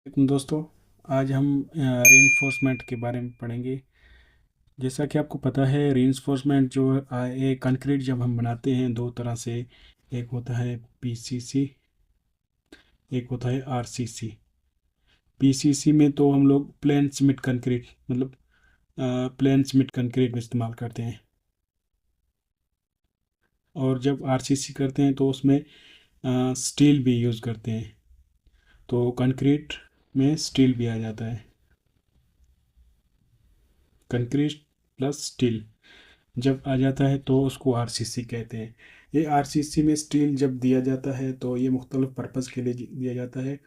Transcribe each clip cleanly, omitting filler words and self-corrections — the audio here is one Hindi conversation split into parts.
दोस्तों, आज हम रीइंफोर्समेंट के बारे में पढ़ेंगे। जैसा कि आपको पता है, रीइंफोर्समेंट जो एक कंक्रीट जब हम बनाते हैं दो तरह से, एक होता है पीसीसी, एक होता है आरसीसी। पीसीसी में तो हम लोग प्लेन सीमेंट कंक्रीट मतलब प्लेन सीमेंट कंक्रीट में इस्तेमाल करते हैं, और जब आरसीसी करते हैं तो उसमें स्टील भी यूज़ करते हैं। तो कंक्रीट में स्टील भी आ जाता है, कंक्रीट प्लस स्टील जब आ जाता है तो उसको आरसीसी कहते हैं। ये आरसीसी में स्टील जब दिया जाता है तो ये मुख्तलिफ पर्पज़ के लिए दिया जाता है।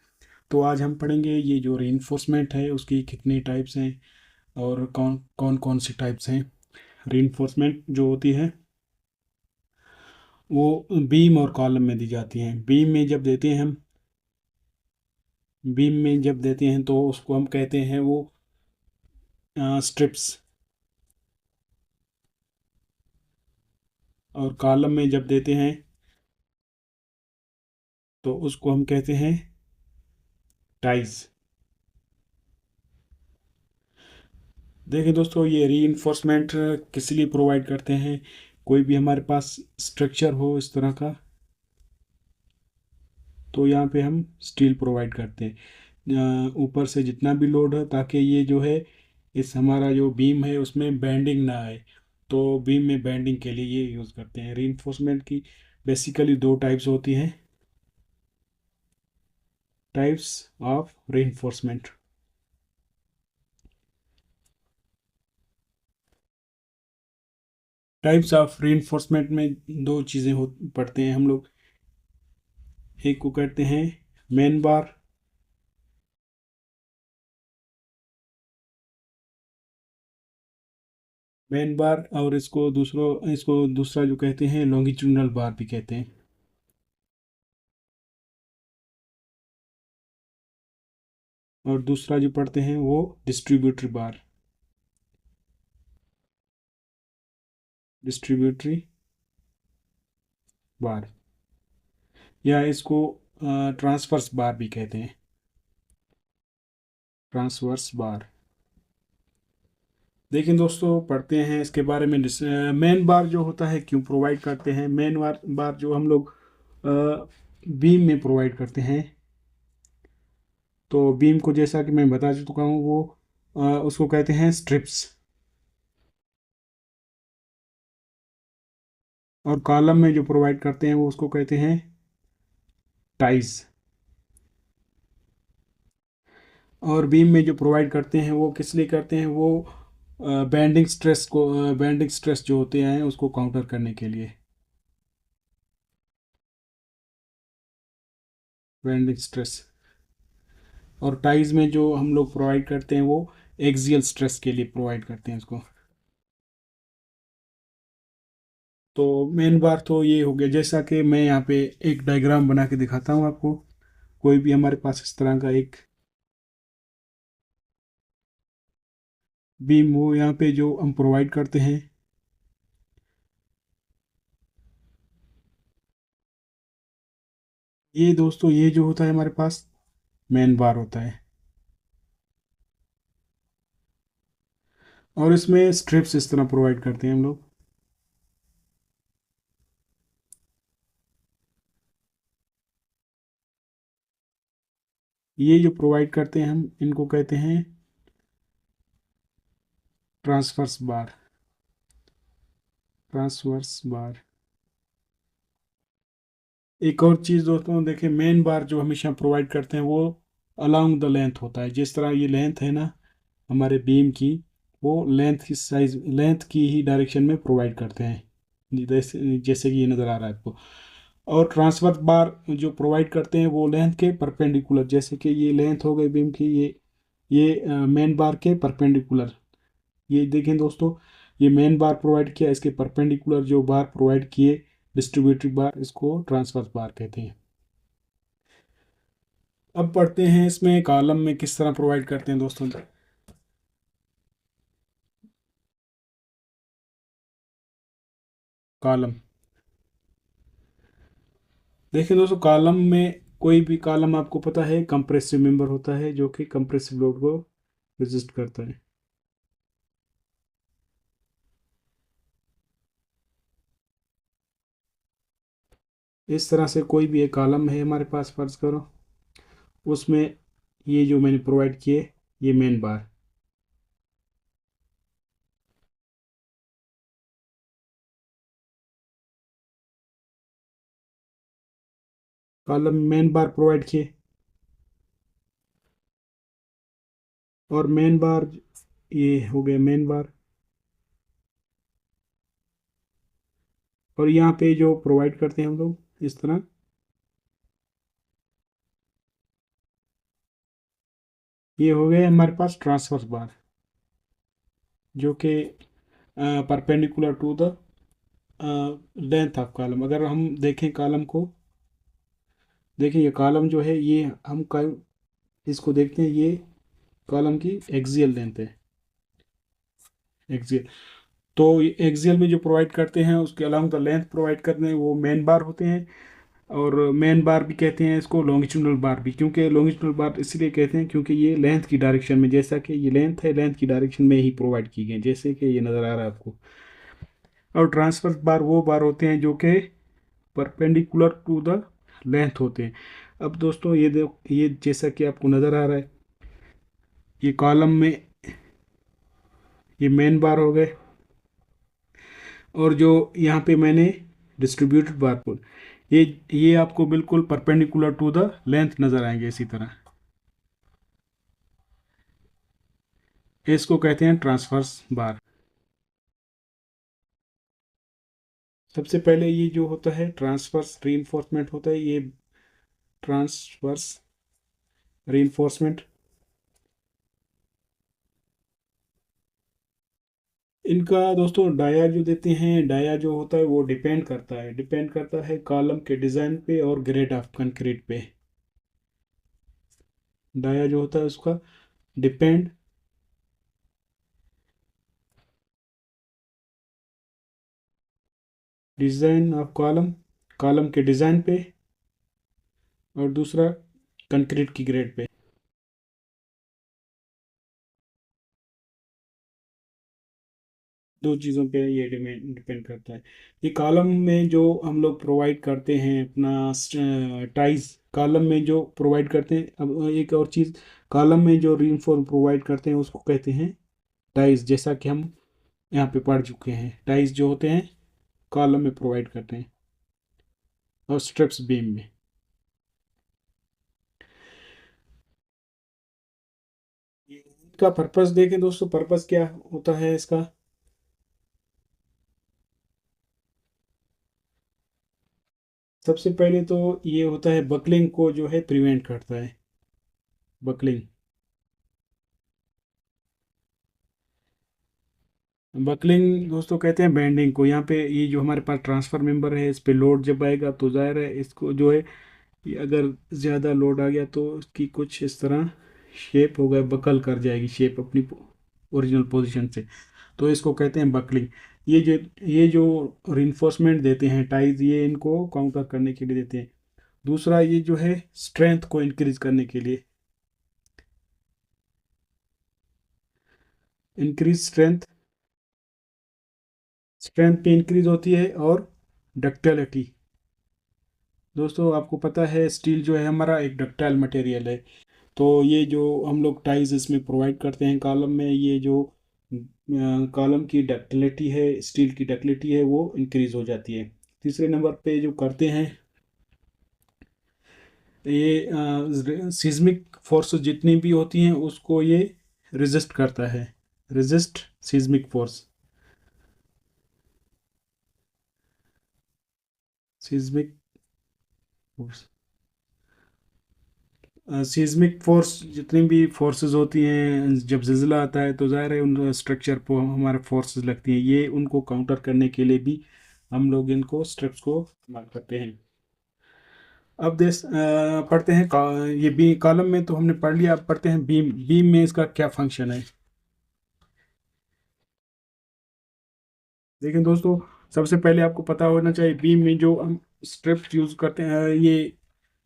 तो आज हम पढ़ेंगे ये जो रीइंफोर्समेंट है उसकी कितनी टाइप्स हैं और कौन कौन कौन सी टाइप्स हैं। रीइंफोर्समेंट जो होती है वो बीम और कॉलम में दी जाती हैं। बीम में जब देते हैं तो उसको हम कहते हैं वो स्ट्रिप्स, और कॉलम में जब देते हैं तो उसको हम कहते हैं टाइज। देखिए दोस्तों, ये रीइंफोर्समेंट किस लिए प्रोवाइड करते हैं। कोई भी हमारे पास स्ट्रक्चर हो इस तरह का, तो यहाँ पे हम स्टील प्रोवाइड करते हैं ऊपर से जितना भी लोड है, ताकि ये जो है इस हमारा जो बीम है उसमें बेंडिंग ना आए। तो बीम में बेंडिंग के लिए ये यूज़ करते हैं। रीइंफोर्समेंट की बेसिकली दो टाइप्स होती हैं, types of reinforcement. Types of reinforcement में दो चीज़ें हो पढ़ते हैं हम लोग। एक को कहते हैं मेन बार, और इसको दूसरा जो कहते हैं लॉन्गिट्यूडनल बार भी कहते हैं। और दूसरा जो पढ़ते हैं वो डिस्ट्रीब्यूटरी बार, डिस्ट्रीब्यूटरी बार, या इसको ट्रांसवर्स बार भी कहते हैं, ट्रांसवर्स बार। लेकिन दोस्तों, पढ़ते हैं इसके बारे में। मेन बार जो होता है क्यों प्रोवाइड करते हैं। बार जो हम लोग बीम में प्रोवाइड करते हैं, तो बीम को जैसा कि मैं बता चुका हूँ वो उसको कहते हैं स्ट्रिप्स। और कॉलम में जो प्रोवाइड करते हैं वो उसको कहते हैं टाइज। और बीम में जो प्रोवाइड करते हैं वो किस लिए करते हैं, वो बैंडिंग स्ट्रेस जो होते हैं उसको काउंटर करने के लिए, बैंडिंग स्ट्रेस। और टाइज में जो हम लोग प्रोवाइड करते हैं वो एक्सियल स्ट्रेस के लिए प्रोवाइड करते हैं उसको। तो मेन बात तो ये हो गया, जैसा कि मैं यहाँ पे एक डायग्राम बना के दिखाता हूँ आपको। कोई भी हमारे पास इस तरह का एक बीम हो, यहाँ पे जो हम प्रोवाइड करते हैं, ये दोस्तों ये जो होता है हमारे पास मेन बार होता है। और इसमें स्ट्रिप्स इस तरह प्रोवाइड करते हैं हम लोग। ये जो प्रोवाइड करते हैं हम इनको कहते हैं ट्रांसवर्स बार, ट्रांसवर्स बार। एक और चीज़ दोस्तों देखें, मेन बार जो हमेशा प्रोवाइड करते हैं वो अलोंग द लेंथ होता है। जिस तरह ये लेंथ है ना हमारे बीम की, वो लेंथ की ही डायरेक्शन में प्रोवाइड करते हैं, जैसे जैसे कि ये नज़र आ रहा है आपको। और ट्रांसवर्स बार जो प्रोवाइड करते हैं वो लेंथ के परपेंडिकुलर, जैसे कि ये लेंथ हो गई बीम की, ये मेन बार के परपेंडिकुलर। ये देखें दोस्तों, ये मेन बार प्रोवाइड किया, इसके परपेंडिकुलर जो बार प्रोवाइड किए डिस्ट्रीब्यूटिव बार, इसको ट्रांसवर्स बार कहते हैं। अब पढ़ते हैं इसमें कॉलम में किस तरह प्रोवाइड करते हैं दोस्तों। कॉलम, देखिए दोस्तों, कॉलम में कोई भी कॉलम आपको पता है कंप्रेसिव मेंबर होता है जो कि कंप्रेसिव लोड को रेजिस्ट करता है। इस तरह से कोई भी एक कॉलम है हमारे पास, फर्ज करो उसमें ये जो मैंने प्रोवाइड किए, ये मेन बार, कॉलम मेन बार प्रोवाइड किए, और मेन बार, ये हो गया मेन बार। और यहाँ पे जो प्रोवाइड करते हैं हम लोग इस तरह, ये हो गए हमारे पास ट्रांसवर्स बार, जो कि perpendicular to the length of column. अगर हम देखें कॉलम को, देखिए ये कॉलम जो है, ये हम इसको देखते हैं, ये कॉलम की एक्सियल लेंथ है, एक्सियल। तो एक्सियल में जो प्रोवाइड करते हैं उसके अलावा द लेंथ प्रोवाइड करते हैं वो मेन बार होते हैं। और मेन बार भी कहते हैं इसको, लॉन्गिट्यूडनल बार भी, क्योंकि लॉन्गिट्यूडनल बार इसलिए कहते हैं क्योंकि ये लेंथ की डायरेक्शन में, जैसा कि ये लेंथ है, लेंथ की डायरेक्शन में ही प्रोवाइड की गई, जैसे कि ये नज़र आ रहा है आपको। और ट्रांसवर्स बार वो बार होते हैं जो कि परपेंडिकुलर टू द लेंथ होते हैं। अब दोस्तों ये ये जैसा कि आपको नज़र आ रहा है, ये कॉलम में ये मेन बार हो गए, और जो यहाँ पे मैंने डिस्ट्रीब्यूटेड बार को, ये ये आपको बिल्कुल परपेंडिकुलर टू द लेंथ नज़र आएंगे इसी तरह, इसको कहते हैं ट्रांसवर्स बार। सबसे पहले ये जो होता है ट्रांसवर्स रीइंफोर्समेंट होता है, ये ट्रांसवर्स रीइंफोर्समेंट, इनका दोस्तों डाया जो देते हैं, डाया जो होता है वो डिपेंड करता है कॉलम के डिज़ाइन पे और ग्रेड ऑफ कंक्रीट पे। डाया जो होता है उसका depend design of column, column के डिज़ाइन पे, और दूसरा कंक्रीट की ग्रेड पे। दो चीज़ों पे ये डिपेंड करता है। ये कॉलम में जो हम लोग प्रोवाइड करते हैं अपना टाइज, कॉलम में जो प्रोवाइड करते हैं, अब एक और चीज़, कॉलम में जो रीइंफोर्स प्रोवाइड करते हैं उसको कहते हैं टाइज, जैसा कि हम यहाँ पे पढ़ चुके हैं। टाइज जो होते हैं कॉलम में प्रोवाइड करते हैं, और स्ट्रिप्स बीम में। इसका पर्पस देखें दोस्तों, पर्पस क्या होता है इसका। सबसे पहले तो ये होता है बकलिंग को जो है प्रिवेंट करता है, बकलिंग। बकलिंग दोस्तों कहते हैं बेंडिंग को। यहाँ पे ये जो हमारे पास ट्रांसफर मेंबर है, इस पे लोड जब आएगा तो जाहिर है इसको जो है, ये अगर ज़्यादा लोड आ गया तो इसकी कुछ इस तरह शेप होगा, बकल कर जाएगी शेप अपनी ओरिजिनल पोजीशन से। तो इसको कहते हैं बकलिंग। ये जो रिइंफोर्समेंट देते हैं टाइज, ये इनको काउंटर करने के लिए देते हैं। दूसरा ये जो है स्ट्रेंथ को इंक्रीज करने के लिए, इंक्रीज स्ट्रेंथ, स्ट्रेंथ पे इंक्रीज होती है। और डक्टिलिटी, दोस्तों आपको पता है स्टील जो है हमारा एक डक्टाइल मटेरियल है। तो ये जो हम लोग टाइज इसमें प्रोवाइड करते हैं कॉलम में, ये जो कॉलम की डक्टिलिटी है, स्टील की डक्टिलिटी है, वो इंक्रीज हो जाती है। तीसरे नंबर पे जो करते हैं, ये सिस्मिक फोर्स जितनी भी होती हैं उसको ये रेजिस्ट करता है, resist seismic force, seismic force, seismic force जितनी भी फोर्सेस होती हैं, जब ज़िलज़ला आता है तो ज़ाहिर है उन स्ट्रक्चर पर हमारे फोर्सेस लगती हैं, ये उनको काउंटर करने के लिए भी हम लोग इनको स्ट्रिप्स को इस्तेमाल करते हैं। अब पढ़ते हैं ये बी कॉलम में तो हमने पढ़ लिया, अब पढ़ते हैं बीम। बीम में इसका क्या फंक्शन है। लेकिन दोस्तों सबसे पहले आपको पता होना चाहिए बीम में जो हम स्ट्रिप्स यूज़ करते हैं, ये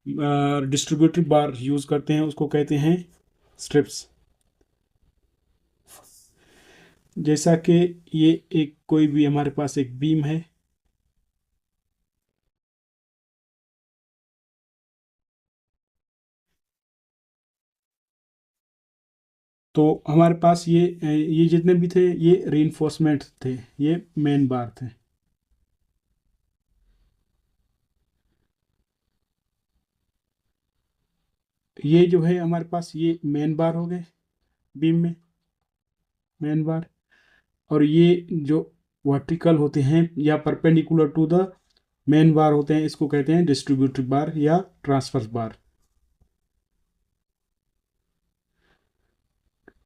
डिस्ट्रीब्यूटिव बार यूज़ करते हैं उसको कहते हैं स्ट्रिप्स। जैसा कि ये एक कोई भी हमारे पास एक बीम है, तो हमारे पास ये जितने भी थे ये रीइंफोर्समेंट थे, ये मेन बार थे। ये जो है हमारे पास ये मेन बार हो गए बीम में, मेन बार। और ये जो वर्टिकल होते हैं या perpendicular to the main bar होते हैं, इसको कहते हैं डिस्ट्रीब्यूटिव बार या transverse bar.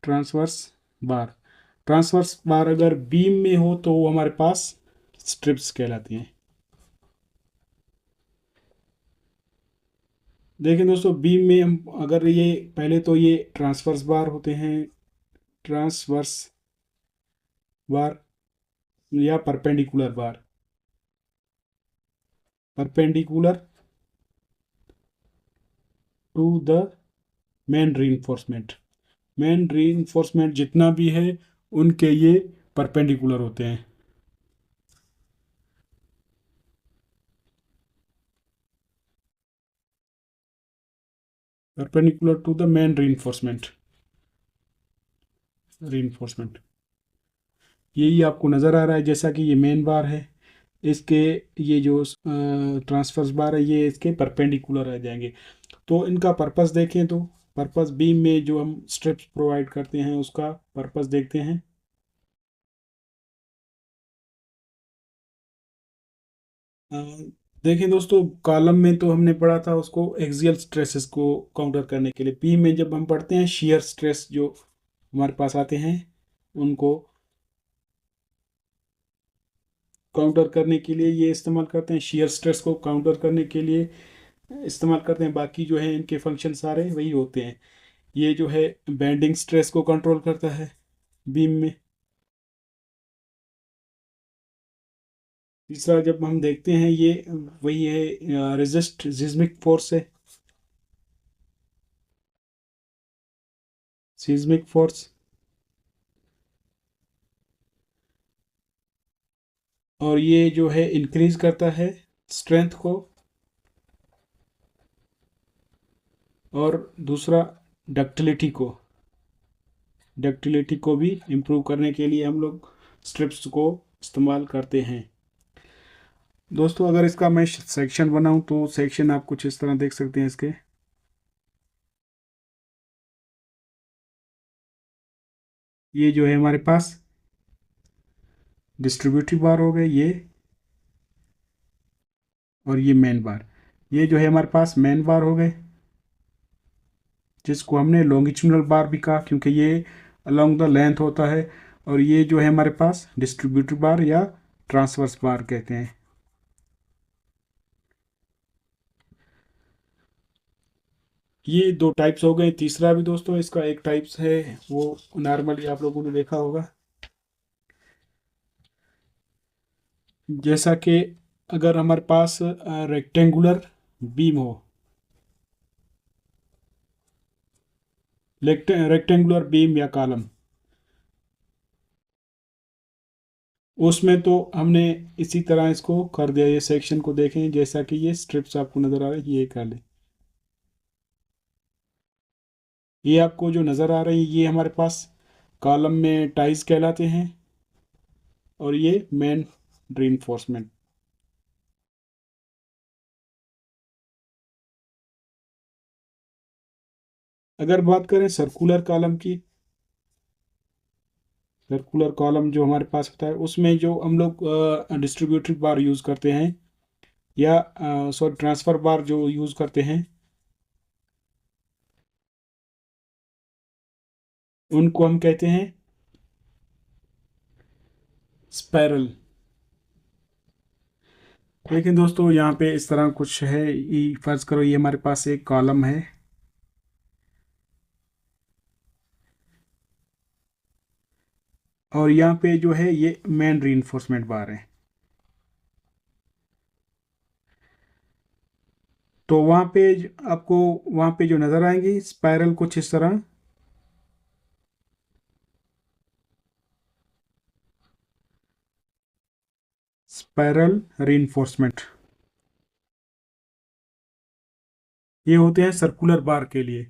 Transverse bar, transverse bar अगर बीम में हो तो वो हमारे पास स्ट्रिप्स कहलाती हैं। देखिए दोस्तों, बीम में हम अगर ये पहले तो ये ट्रांसवर्स बार होते हैं, ट्रांसवर्स बार या perpendicular bar. Perpendicular to the main reinforcement, main reinforcement जितना भी है उनके ये परपेंडिकुलर होते हैं। Perpendicular to the main reinforcement यही आपको नज़र आ रहा है, जैसा कि ये मेन बार है, इसके ये जो ट्रांसफर्स बार है ये इसके परपेंडिकुलर आ जाएंगे। तो इनका पर्पस देखें तो पर्पस बीम में जो हम स्ट्रिप्स प्रोवाइड करते हैं उसका पर्पस देखते हैं। अ, देखें दोस्तों, कॉलम में तो हमने पढ़ा था उसको एक्सियल स्ट्रेसेस को काउंटर करने के लिए। पी में जब हम पढ़ते हैं शियर स्ट्रेस जो हमारे पास आते हैं उनको काउंटर करने के लिए ये इस्तेमाल करते हैं, शियर स्ट्रेस को काउंटर करने के लिए इस्तेमाल करते हैं। बाकी जो है इनके फंक्शन सारे वही होते हैं। ये जो है बेंडिंग स्ट्रेस को कंट्रोल करता है बीम में। तीसरा जब हम देखते हैं ये वही है रेजिस्ट सिस्मिक फोर्स है, सिस्मिक फोर्स। और ये जो है इंक्रीज करता है स्ट्रेंथ को। और दूसरा डक्टिलिटी को भी इम्प्रूव करने के लिए हम लोग स्ट्रिप्स को इस्तेमाल करते हैं। दोस्तों अगर इसका मैं सेक्शन बनाऊं तो सेक्शन आप कुछ इस तरह देख सकते हैं इसके। ये जो है हमारे पास डिस्ट्रीब्यूटिव बार हो गए ये, और ये मेन बार। ये जो है हमारे पास मेन बार हो गए, जिसको हमने लॉन्गिट्यूडनल बार भी कहा क्योंकि ये अलोंग द लेंथ होता है। और ये जो है हमारे पास डिस्ट्रीब्यूटिव बार या ट्रांसवर्स बार कहते हैं। ये दो टाइप्स हो गए। तीसरा भी दोस्तों इसका एक टाइप्स है, वो नॉर्मली आप लोगों ने देखा होगा। जैसा कि अगर हमारे पास रेक्टेंगुलर बीम हो, रेक्टेंगुलर बीम या कॉलम, उसमें तो हमने इसी तरह इसको कर दिया। ये सेक्शन को देखें, जैसा कि ये स्ट्रिप्स आपको नज़र आ रही है ये कर ले। ये आपको जो नज़र आ रही है ये हमारे पास कॉलम में टाइज कहलाते हैं, और ये मेन रीइंफोर्समेंट। अगर बात करें सर्कुलर कॉलम जो हमारे पास होता है उसमें जो हम लोग डिस्ट्रीब्यूटिव बार यूज़ करते हैं या सॉरी ट्रांसफर बार जो यूज़ करते हैं, उनको हम कहते हैं स्पायरल। लेकिन दोस्तों यहाँ पे इस तरह कुछ है, ये फर्ज करो ये हमारे पास एक कॉलम है, और यहाँ पे जो है ये मेन रीइंफोर्समेंट बार है। तो वहाँ पे आपको वहाँ पे जो नज़र आएंगी स्पाइरल कुछ इस तरह, स्पाइरल रीइंफोर्समेंट, ये होते हैं सर्कुलर बार के लिए।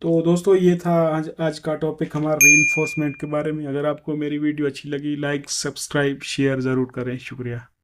तो दोस्तों ये था आज का टॉपिक हमारा रीइंफोर्समेंट के बारे में। अगर आपको मेरी वीडियो अच्छी लगी, लाइक सब्सक्राइब शेयर ज़रूर करें। शुक्रिया।